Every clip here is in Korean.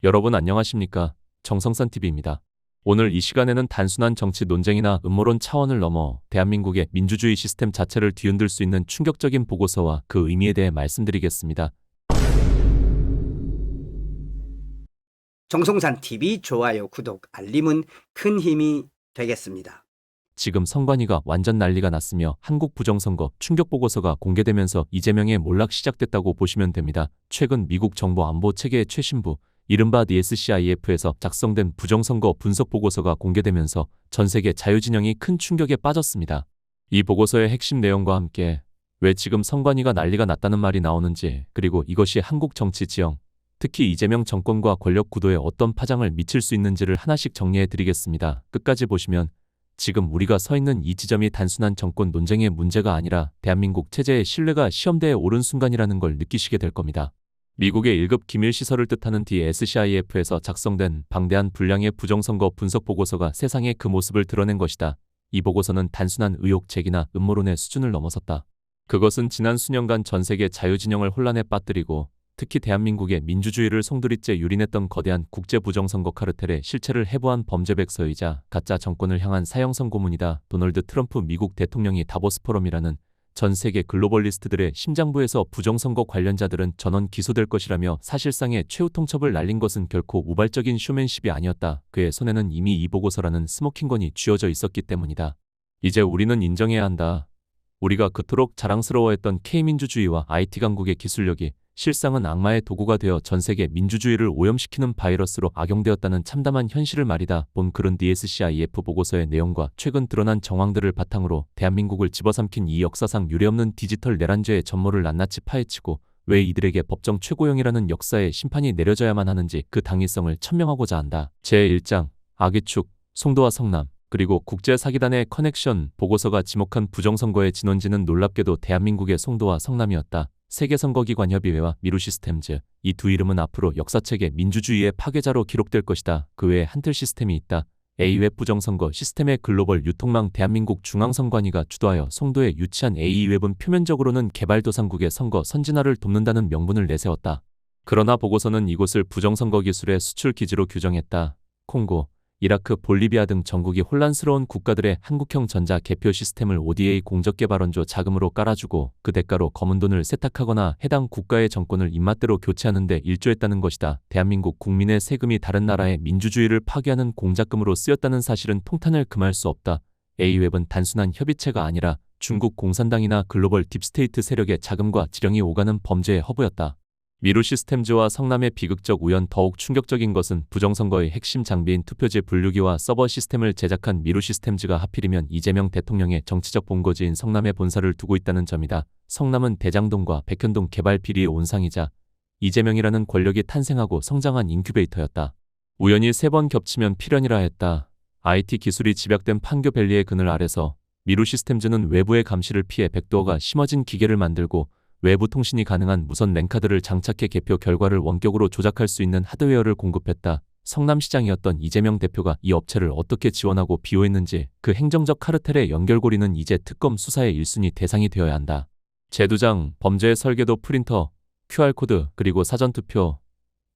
여러분 안녕하십니까? 정성산TV입니다. 오늘 이 시간에는 단순한 정치 논쟁이나 음모론 차원을 넘어 대한민국의 민주주의 시스템 자체를 뒤흔들 수 있는 충격적인 보고서와 그 의미에 대해 말씀드리겠습니다. 정성산TV 좋아요, 구독, 알림은 큰 힘이 되겠습니다. 지금 선관위가 완전 난리가 났으며 한국 부정선거 충격보고서가 공개되면서 이재명의 몰락 시작됐다고 보시면 됩니다. 최근 미국 정보 안보 체계의 최신부 이른바 DSCIF에서 작성된 부정선거 분석보고서가 공개되면서 전세계 자유진영이 큰 충격에 빠졌습니다. 이 보고서의 핵심 내용과 함께 왜 지금 선관위가 난리가 났다는 말이 나오는지, 그리고 이것이 한국 정치 지형, 특히 이재명 정권과 권력 구도에 어떤 파장을 미칠 수 있는지를 하나씩 정리해 드리겠습니다. 끝까지 보시면 지금 우리가 서 있는 이 지점이 단순한 정권 논쟁의 문제가 아니라 대한민국 체제의 신뢰가 시험대에 오른 순간이라는 걸 느끼시게 될 겁니다. 미국의 1급 기밀시설을 뜻하는 DSCIF에서 작성된 방대한 분량의 부정선거 분석 보고서가 세상에 그 모습을 드러낸 것이다. 이 보고서는 단순한 의혹 제기나 음모론의 수준을 넘어섰다. 그것은 지난 수년간 전세계 자유진영을 혼란에 빠뜨리고 특히 대한민국의 민주주의를 송두리째 유린했던 거대한 국제 부정선거 카르텔의 실체를 해부한 범죄백서이자 가짜 정권을 향한 사형선고문이다. 도널드 트럼프 미국 대통령이 다보스 포럼이라는 전 세계 글로벌리스트들의 심장부에서 부정선거 관련자들은 전원 기소될 것이라며 사실상의 최후 통첩을 날린 것은 결코 우발적인 쇼맨십이 아니었다. 그의 손에는 이미 이 보고서라는 스모킹건이 쥐어져 있었기 때문이다. 이제 우리는 인정해야 한다. 우리가 그토록 자랑스러워했던 K민주주의와 IT 강국의 기술력이 실상은 악마의 도구가 되어 전세계 민주주의를 오염시키는 바이러스로 악용되었다는 참담한 현실을 말이다. 본 글은 DSCIF 보고서의 내용과 최근 드러난 정황들을 바탕으로 대한민국을 집어삼킨 이 역사상 유례없는 디지털 내란죄의 전모를 낱낱이 파헤치고 왜 이들에게 법정 최고형이라는 역사의 심판이 내려져야만 하는지 그 당위성을 천명하고자 한다. 제1장 아기축, 송도와 성남, 그리고 국제사기단의 커넥션 보고서가 지목한 부정선거의 진원지는 놀랍게도 대한민국의 송도와 성남이었다. 세계선거기관협의회와 미루시스템즈, 이 두 이름은 앞으로 역사책의 민주주의의 파괴자로 기록될 것이다. 그 외에 한틀 시스템이 있다. A웹 부정선거 시스템의 글로벌 유통망 대한민국 중앙선관위가 주도하여 송도에 유치한 A웹은 표면적으로는 개발도상국의 선거 선진화를 돕는다는 명분을 내세웠다. 그러나 보고서는 이곳을 부정선거 기술의 수출 기지로 규정했다. 콩고, 이라크, 볼리비아 등 전국이 혼란스러운 국가들의 한국형 전자 개표 시스템을 ODA 공적개발원조 자금으로 깔아주고 그 대가로 검은 돈을 세탁하거나 해당 국가의 정권을 입맛대로 교체하는 데 일조했다는 것이다. 대한민국 국민의 세금이 다른 나라의 민주주의를 파괴하는 공작금으로 쓰였다는 사실은 통탄을 금할 수 없다. A웹은 단순한 협의체가 아니라 중국 공산당이나 글로벌 딥스테이트 세력의 자금과 지령이 오가는 범죄의 허브였다. 미루시스템즈와 성남의 비극적 우연. 더욱 충격적인 것은 부정선거의 핵심 장비인 투표지 분류기와 서버 시스템을 제작한 미루시스템즈가 하필이면 이재명 대통령의 정치적 본거지인 성남에 본사를 두고 있다는 점이다. 성남은 대장동과 백현동 개발 비리의 온상이자 이재명이라는 권력이 탄생하고 성장한 인큐베이터였다. 우연히 3번 겹치면 필연이라 했다. IT 기술이 집약된 판교밸리의 그늘 아래서 미루시스템즈는 외부의 감시를 피해 백도어가 심어진 기계를 만들고 외부 통신이 가능한 무선 랜카드를 장착해 개표 결과를 원격으로 조작할 수 있는 하드웨어를 공급했다. 성남시장이었던 이재명 대표가 이 업체를 어떻게 지원하고 비호했는지 그 행정적 카르텔의 연결고리는 이제 특검 수사의 1순위 대상이 되어야 한다. 제두장, 범죄의 설계도, 프린터, QR코드, 그리고 사전투표.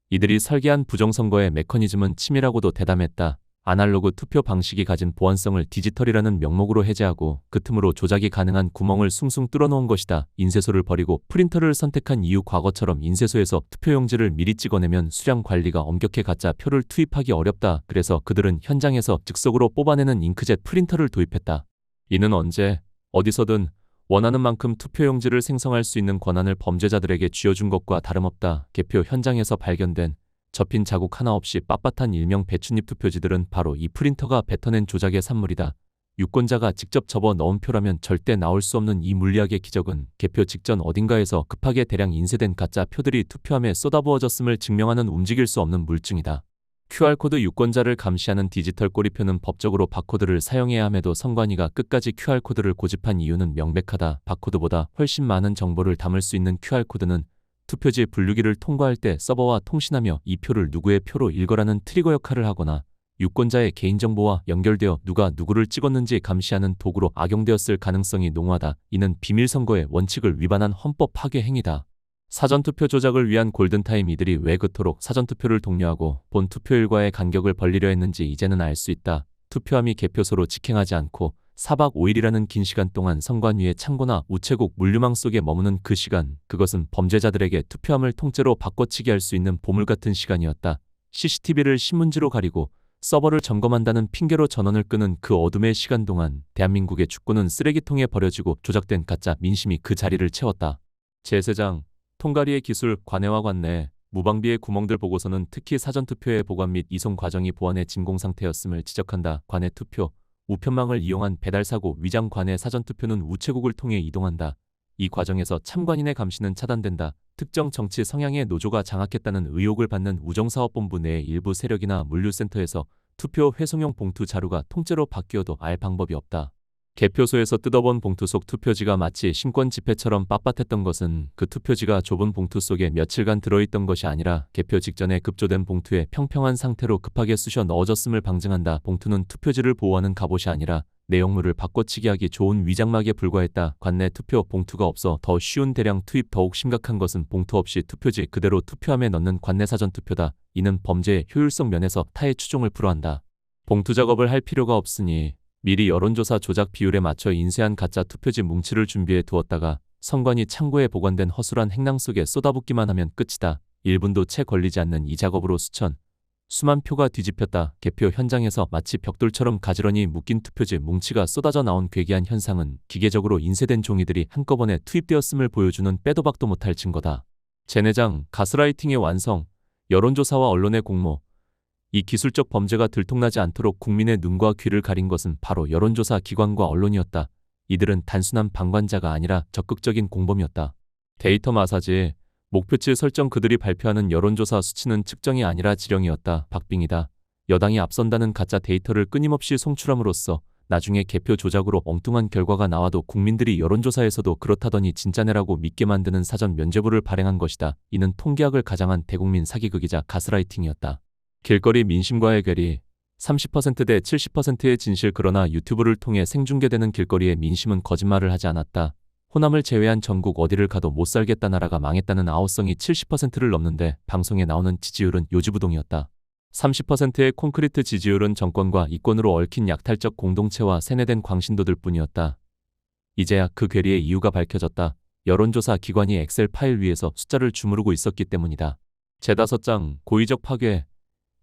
이들이 설계한 부정선거의 메커니즘은 치밀하고도 대담했다. 아날로그 투표 방식이 가진 보안성을 디지털이라는 명목으로 해제하고 그 틈으로 조작이 가능한 구멍을 숭숭 뚫어놓은 것이다. 인쇄소를 버리고 프린터를 선택한 이유, 과거처럼 인쇄소에서 투표용지를 미리 찍어내면 수량 관리가 엄격해 가짜 표를 투입하기 어렵다. 그래서 그들은 현장에서 즉석으로 뽑아내는 잉크젯 프린터를 도입했다. 이는 언제, 어디서든 원하는 만큼 투표용지를 생성할 수 있는 권한을 범죄자들에게 쥐어준 것과 다름없다. 개표 현장에서 발견된 접힌 자국 하나 없이 빳빳한 일명 배춧잎 투표지들은 바로 이 프린터가 뱉어낸 조작의 산물이다. 유권자가 직접 접어 넣은 표라면 절대 나올 수 없는 이 물리학의 기적은 개표 직전 어딘가에서 급하게 대량 인쇄된 가짜 표들이 투표함에 쏟아부어졌음을 증명하는 움직일 수 없는 물증이다. QR코드. 유권자를 감시하는 디지털 꼬리표는 법적으로 바코드를 사용해야 함에도 선관위가 끝까지 QR코드를 고집한 이유는 명백하다. 바코드보다 훨씬 많은 정보를 담을 수 있는 QR코드는 투표지 분류기를 통과할 때 서버와 통신하며 이 표를 누구의 표로 읽어라는 트리거 역할을 하거나 유권자의 개인정보와 연결되어 누가 누구를 찍었는지 감시하는 도구로 악용되었을 가능성이 농후하다. 이는 비밀선거의 원칙을 위반한 헌법 파괴 행위다. 사전투표 조작을 위한 골든타임 이들이 왜 그토록 사전투표를 독려하고 본 투표일과의 간격을 벌리려 했는지 이제는 알 수 있다. 투표함이 개표소로 직행하지 않고 4박 5일이라는 긴 시간 동안 선관 위의 창고나 우체국 물류망 속에 머무는 그 시간, 그것은 범죄자들에게 투표함을 통째로 바꿔치기 할 수 있는 보물 같은 시간이었다. CCTV를 신문지로 가리고 서버를 점검한다는 핑계로 전원을 끄는 그 어둠의 시간 동안 대한민국의 축구는 쓰레기통에 버려지고 조작된 가짜 민심이 그 자리를 채웠다. 제세장, 통가리의 기술, 관해와 관내, 무방비의 구멍들 보고서는 특히 사전투표의 보관 및 이송 과정이 보안의 진공 상태였음을 지적한다. 관내 투표, 우편망을 이용한 배달사고 위장 관내 사전투표는 우체국을 통해 이동한다. 이 과정에서 참관인의 감시는 차단된다. 특정 정치 성향의 노조가 장악했다는 의혹을 받는 우정사업본부 내의 일부 세력이나 물류센터에서 투표 회송용 봉투 자루가 통째로 바뀌어도 알 방법이 없다. 개표소에서 뜯어본 봉투 속 투표지가 마치 신권 지폐처럼 빳빳했던 것은 그 투표지가 좁은 봉투 속에 며칠간 들어있던 것이 아니라 개표 직전에 급조된 봉투에 평평한 상태로 급하게 쑤셔 넣어졌음을 방증한다. 봉투는 투표지를 보호하는 갑옷이 아니라 내용물을 바꿔치기 하기 좋은 위장막에 불과했다. 관내 투표 봉투가 없어 더 쉬운 대량 투입. 더욱 심각한 것은 봉투 없이 투표지 그대로 투표함에 넣는 관내 사전투표다. 이는 범죄의 효율성 면에서 타의 추종을 불허한다. 봉투 작업을 할 필요가 없으니 미리 여론조사 조작 비율에 맞춰 인쇄한 가짜 투표지 뭉치를 준비해 두었다가 선관위 창고에 보관된 허술한 행랑 속에 쏟아붓기만 하면 끝이다. 1분도 채 걸리지 않는 이 작업으로 수만 표가 뒤집혔다. 개표 현장에서 마치 벽돌처럼 가지런히 묶인 투표지 뭉치가 쏟아져 나온 괴기한 현상은 기계적으로 인쇄된 종이들이 한꺼번에 투입되었음을 보여주는 빼도 박도 못할 증거다. 제내장, 가스라이팅의 완성, 여론조사와 언론의 공모, 이 기술적 범죄가 들통나지 않도록 국민의 눈과 귀를 가린 것은 바로 여론조사 기관과 언론이었다. 이들은 단순한 방관자가 아니라 적극적인 공범이었다. 데이터 마사지, 목표치 설정 그들이 발표하는 여론조사 수치는 측정이 아니라 지령이었다. 박빙이다. 여당이 앞선다는 가짜 데이터를 끊임없이 송출함으로써 나중에 개표 조작으로 엉뚱한 결과가 나와도 국민들이 여론조사에서도 그렇다더니 진짜네라고 믿게 만드는 사전 면죄부를 발행한 것이다. 이는 통계학을 가장한 대국민 사기극이자 가스라이팅이었다. 길거리 민심과의 괴리, 30% 대 70%의 진실. 그러나 유튜브를 통해 생중계되는 길거리의 민심은 거짓말을 하지 않았다. 호남을 제외한 전국 어디를 가도 못 살겠다, 나라가 망했다는 아우성이 70%를 넘는데 방송에 나오는 지지율은 요지부동이었다. 30%의 콘크리트 지지율은 정권과 이권으로 얽힌 약탈적 공동체와 세뇌된 광신도들 뿐이었다. 이제야 그 괴리의 이유가 밝혀졌다. 여론조사 기관이 엑셀 파일 위에서 숫자를 주무르고 있었기 때문이다. 제5장, 고의적 파괴.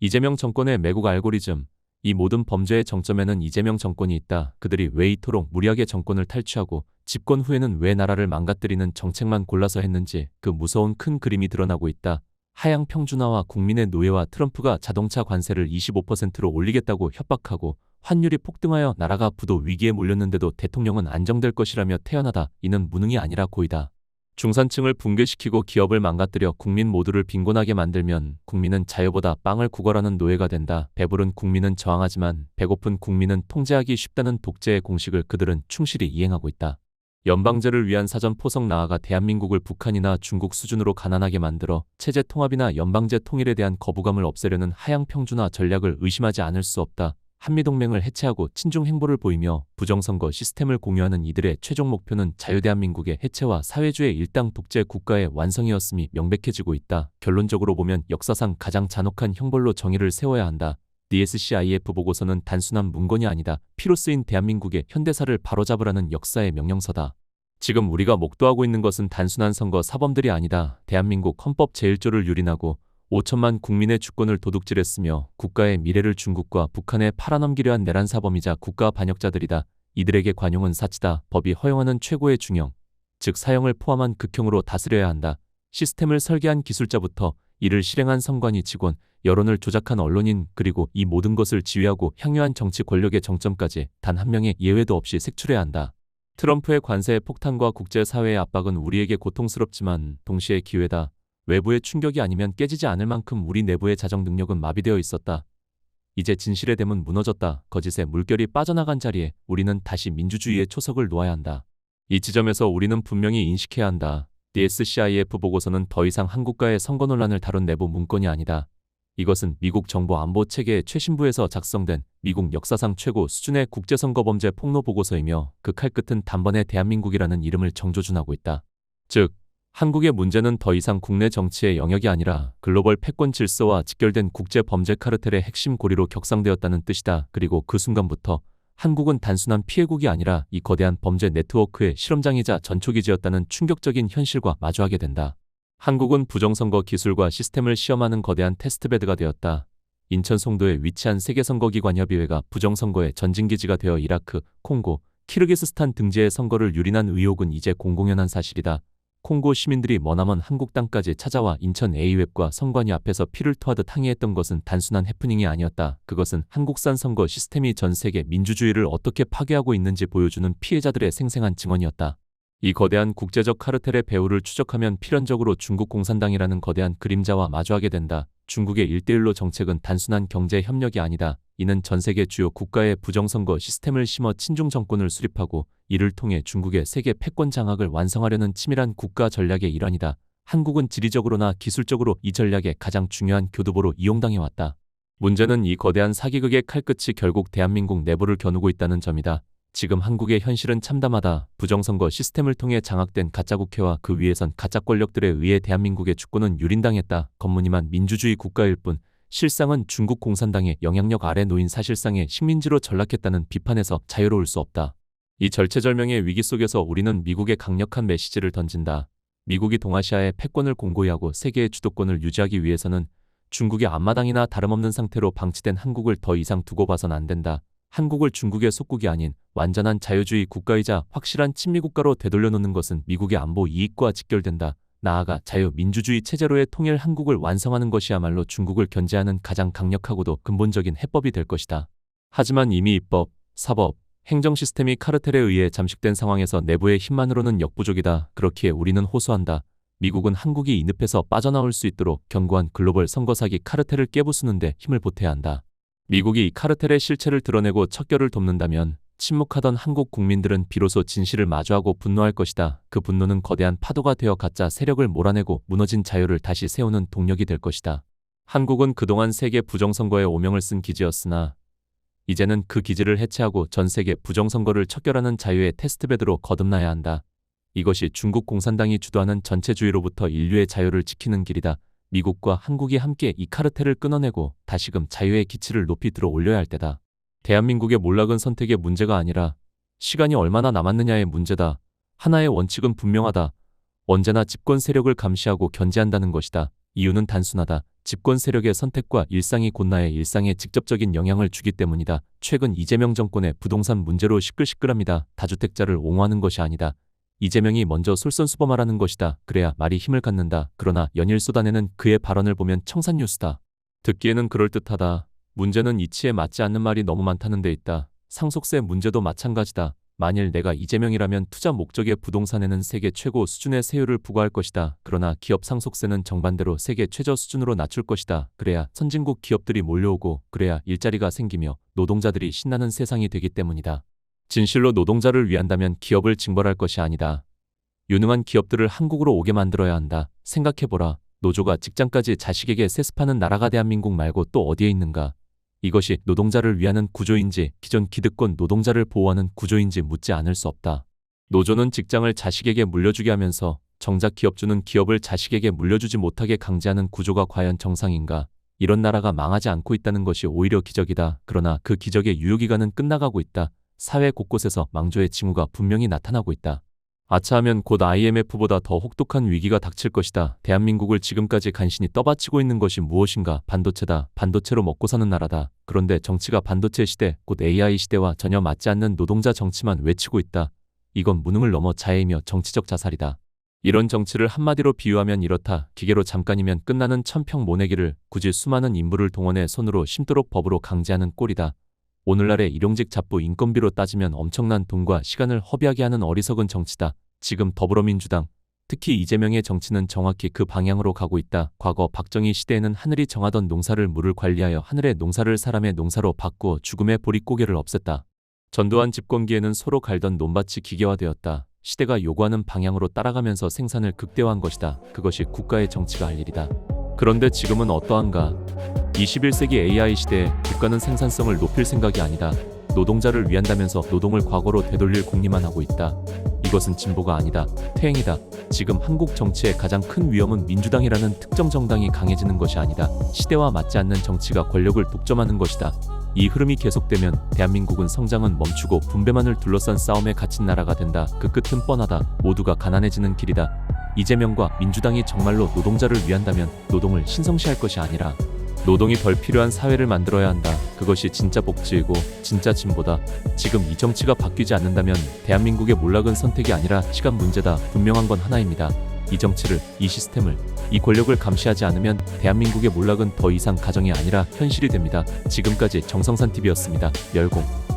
이재명 정권의 매국 알고리즘. 이 모든 범죄의 정점에는 이재명 정권이 있다. 그들이 왜 이토록 무리하게 정권을 탈취하고 집권 후에는 왜 나라를 망가뜨리는 정책만 골라서 했는지 그 무서운 큰 그림이 드러나고 있다. 하향 평준화와 국민의 노예와 트럼프가 자동차 관세를 25%로 올리겠다고 협박하고 환율이 폭등하여 나라가 부도 위기에 몰렸는데도 대통령은 안정될 것이라며 태연하다. 이는 무능이 아니라 고의다. 중산층을 붕괴시키고 기업을 망가뜨려 국민 모두를 빈곤하게 만들면 국민은 자유보다 빵을 구걸하는 노예가 된다. 배부른 국민은 저항하지만 배고픈 국민은 통제하기 쉽다는 독재의 공식을 그들은 충실히 이행하고 있다. 연방제를 위한 사전 포석, 나아가 대한민국을 북한이나 중국 수준으로 가난하게 만들어 체제 통합이나 연방제 통일에 대한 거부감을 없애려는 하향 평준화 전략을 의심하지 않을 수 없다. 한미동맹을 해체하고 친중 행보를 보이며 부정선거 시스템을 공유하는 이들의 최종 목표는 자유대한민국의 해체와 사회주의 일당 독재 국가의 완성이었음이 명백해지고 있다. 결론적으로 보면 역사상 가장 잔혹한 형벌로 정의를 세워야 한다. DSCIF 보고서는 단순한 문건이 아니다. 피로 쓰인 대한민국의 현대사를 바로잡으라는 역사의 명령서다. 지금 우리가 목도하고 있는 것은 단순한 선거 사범들이 아니다. 대한민국 헌법 제1조를 유린하고 5천만 국민의 주권을 도둑질했으며 국가의 미래를 중국과 북한에 팔아넘기려 한 내란 사범이자 국가 반역자들이다. 이들에게 관용은 사치다. 법이 허용하는 최고의 중형, 즉 사형을 포함한 극형으로 다스려야 한다. 시스템을 설계한 기술자부터 이를 실행한 선관위 직원, 여론을 조작한 언론인, 그리고 이 모든 것을 지휘하고 향유한 정치 권력의 정점까지 단 한 명의 예외도 없이 색출해야 한다. 트럼프의 관세의 폭탄과 국제사회의 압박은 우리에게 고통스럽지만 동시에 기회다. 외부의 충격이 아니면 깨지지 않을 만큼 우리 내부의 자정 능력은 마비되어 있었다. 이제 진실의 댐은 무너졌다. 거짓의 물결이 빠져나간 자리에 우리는 다시 민주주의의 초석을 놓아야 한다. 이 지점에서 우리는 분명히 인식해야 한다. DSCIF 보고서는 더 이상 한국과의 선거 논란을 다룬 내부 문건이 아니다. 이것은 미국 정보 안보 체계의 최신부에서 작성된 미국 역사상 최고 수준의 국제선거범죄 폭로 보고서이며 그 칼끝은 단번에 대한민국이라는 이름을 정조준하고 있다. 즉, 한국의 문제는 더 이상 국내 정치의 영역이 아니라 글로벌 패권 질서와 직결된 국제 범죄 카르텔의 핵심 고리로 격상되었다는 뜻이다. 그리고 그 순간부터 한국은 단순한 피해국이 아니라 이 거대한 범죄 네트워크의 실험장이자 전초기지였다는 충격적인 현실과 마주하게 된다. 한국은 부정선거 기술과 시스템을 시험하는 거대한 테스트베드가 되었다. 인천 송도에 위치한 세계선거기관협의회가 부정선거의 전진기지가 되어 이라크, 콩고, 키르기스스탄 등지의 선거를 유린한 의혹은 이제 공공연한 사실이다. 콩고 시민들이 머나먼 한국 땅까지 찾아와 인천 A웹과 선관위 앞에서 피를 토하듯 항의했던 것은 단순한 해프닝이 아니었다. 그것은 한국산 선거 시스템이 전 세계 민주주의를 어떻게 파괴하고 있는지 보여주는 피해자들의 생생한 증언이었다. 이 거대한 국제적 카르텔의 배후를 추적하면 필연적으로 중국 공산당이라는 거대한 그림자와 마주하게 된다. 중국의 1:1로 정책은 단순한 경제 협력이 아니다. 이는 전 세계 주요 국가의 부정선거 시스템을 심어 친중 정권을 수립하고 이를 통해 중국의 세계 패권 장악을 완성하려는 치밀한 국가 전략의 일환이다. 한국은 지리적으로나 기술적으로 이 전략의 가장 중요한 교두보로 이용당해왔다. 문제는 이 거대한 사기극의 칼끝이 결국 대한민국 내부를 겨누고 있다는 점이다. 지금 한국의 현실은 참담하다. 부정선거 시스템을 통해 장악된 가짜국회와 그 위에선 가짜 권력들에 의해 대한민국의 주권은 유린당했다. 겉무늬만 민주주의 국가일 뿐 실상은 중국 공산당의 영향력 아래 놓인 사실상의 식민지로 전락했다는 비판에서 자유로울 수 없다. 이 절체절명의 위기 속에서 우리는 미국에 강력한 메시지를 던진다. 미국이 동아시아의 패권을 공고히 하고 세계의 주도권을 유지하기 위해서는 중국의 앞마당이나 다름없는 상태로 방치된 한국을 더 이상 두고 봐선 안 된다. 한국을 중국의 속국이 아닌 완전한 자유주의 국가이자 확실한 친미국가로 되돌려놓는 것은 미국의 안보 이익과 직결된다. 나아가 자유민주주의 체제로의 통일 한국을 완성하는 것이야말로 중국을 견제하는 가장 강력하고도 근본적인 해법이 될 것이다. 하지만 이미 입법, 사법, 행정 시스템이 카르텔에 의해 잠식된 상황에서 내부의 힘만으로는 역부족이다. 그렇기에 우리는 호소한다. 미국은 한국이 이 늪에서 빠져나올 수 있도록 견고한 글로벌 선거사기 카르텔을 깨부수는데 힘을 보태야 한다. 미국이 이 카르텔의 실체를 드러내고 척결을 돕는다면 침묵하던 한국 국민들은 비로소 진실을 마주하고 분노할 것이다. 그 분노는 거대한 파도가 되어 가짜 세력을 몰아내고 무너진 자유를 다시 세우는 동력이 될 것이다. 한국은 그동안 세계 부정선거에 오명을 쓴 기지였으나 이제는 그 기지를 해체하고 전 세계 부정선거를 척결하는 자유의 테스트베드로 거듭나야 한다. 이것이 중국 공산당이 주도하는 전체주의로부터 인류의 자유를 지키는 길이다. 미국과 한국이 함께 이 카르텔을 끊어내고 다시금 자유의 기치를 높이 들어 올려야 할 때다. 대한민국의 몰락은 선택의 문제가 아니라 시간이 얼마나 남았느냐의 문제다. 하나의 원칙은 분명하다. 언제나 집권 세력을 감시하고 견제한다는 것이다. 이유는 단순하다. 집권 세력의 선택과 일상이 곧 나의 일상에 직접적인 영향을 주기 때문이다. 최근 이재명 정권의 부동산 문제로 시끌시끌합니다. 다주택자를 옹호하는 것이 아니다. 이재명이 먼저 솔선수범하라는 것이다. 그래야 말이 힘을 갖는다. 그러나 연일 쏟아내는 그의 발언을 보면 청산유수다. 듣기에는 그럴듯하다. 문제는 이치에 맞지 않는 말이 너무 많다는 데 있다. 상속세 문제도 마찬가지다. 만일 내가 이재명이라면 투자 목적의 부동산에는 세계 최고 수준의 세율을 부과할 것이다. 그러나 기업 상속세는 정반대로 세계 최저 수준으로 낮출 것이다. 그래야 선진국 기업들이 몰려오고 그래야 일자리가 생기며 노동자들이 신나는 세상이 되기 때문이다. 진실로 노동자를 위한다면 기업을 징벌할 것이 아니다. 유능한 기업들을 한국으로 오게 만들어야 한다. 생각해보라. 노조가 직장까지 자식에게 세습하는 나라가 대한민국 말고 또 어디에 있는가? 이것이 노동자를 위하는 구조인지 기존 기득권 노동자를 보호하는 구조인지 묻지 않을 수 없다. 노조는 직장을 자식에게 물려주게 하면서 정작 기업주는 기업을 자식에게 물려주지 못하게 강제하는 구조가 과연 정상인가? 이런 나라가 망하지 않고 있다는 것이 오히려 기적이다. 그러나 그 기적의 유효기간은 끝나가고 있다. 사회 곳곳에서 망조의 징후가 분명히 나타나고 있다. 아차하면 곧 IMF보다 더 혹독한 위기가 닥칠 것이다. 대한민국을 지금까지 간신히 떠받치고 있는 것이 무엇인가? 반도체다. 반도체로 먹고 사는 나라다. 그런데 정치가 반도체 시대, 곧 AI 시대와 전혀 맞지 않는 노동자 정치만 외치고 있다. 이건 무능을 넘어 자해이며 정치적 자살이다. 이런 정치를 한마디로 비유하면 이렇다. 기계로 잠깐이면 끝나는 천평 모내기를 굳이 수많은 인부를 동원해 손으로 심도록 법으로 강제하는 꼴이다. 오늘날의 일용직 잡부 인건비로 따지면 엄청난 돈과 시간을 허비하게 하는 어리석은 정치다. 지금 더불어민주당, 특히 이재명의 정치는 정확히 그 방향으로 가고 있다. 과거 박정희 시대에는 하늘이 정하던 농사를 물을 관리하여 하늘의 농사를 사람의 농사로 바꾸어 죽음의 보릿고개를 없앴다. 전두환 집권기에는 서로 갈던 논밭이 기계화되었다. 시대가 요구하는 방향으로 따라가면서 생산을 극대화한 것이다. 그것이 국가의 정치가 할 일이다. 그런데 지금은 어떠한가? 21세기 AI 시대에 국가는 생산성을 높일 생각이 아니다. 노동자를 위한다면서 노동을 과거로 되돌릴 궁리만 하고 있다. 이것은 진보가 아니다. 퇴행이다. 지금 한국 정치의 가장 큰 위험은 민주당이라는 특정 정당이 강해지는 것이 아니다. 시대와 맞지 않는 정치가 권력을 독점하는 것이다. 이 흐름이 계속되면 대한민국은 성장은 멈추고 분배만을 둘러싼 싸움에 갇힌 나라가 된다. 그 끝은 뻔하다. 모두가 가난해지는 길이다. 이재명과 민주당이 정말로 노동자를 위한다면 노동을 신성시할 것이 아니라 노동이 덜 필요한 사회를 만들어야 한다. 그것이 진짜 복지이고 진짜 진보다. 지금 이 정치가 바뀌지 않는다면 대한민국의 몰락은 선택이 아니라 시간 문제다. 분명한 건 하나입니다. 이 정치를, 이 시스템을, 이 권력을 감시하지 않으면 대한민국의 몰락은 더 이상 가정이 아니라 현실이 됩니다. 지금까지 정성산 TV였습니다. 멸공.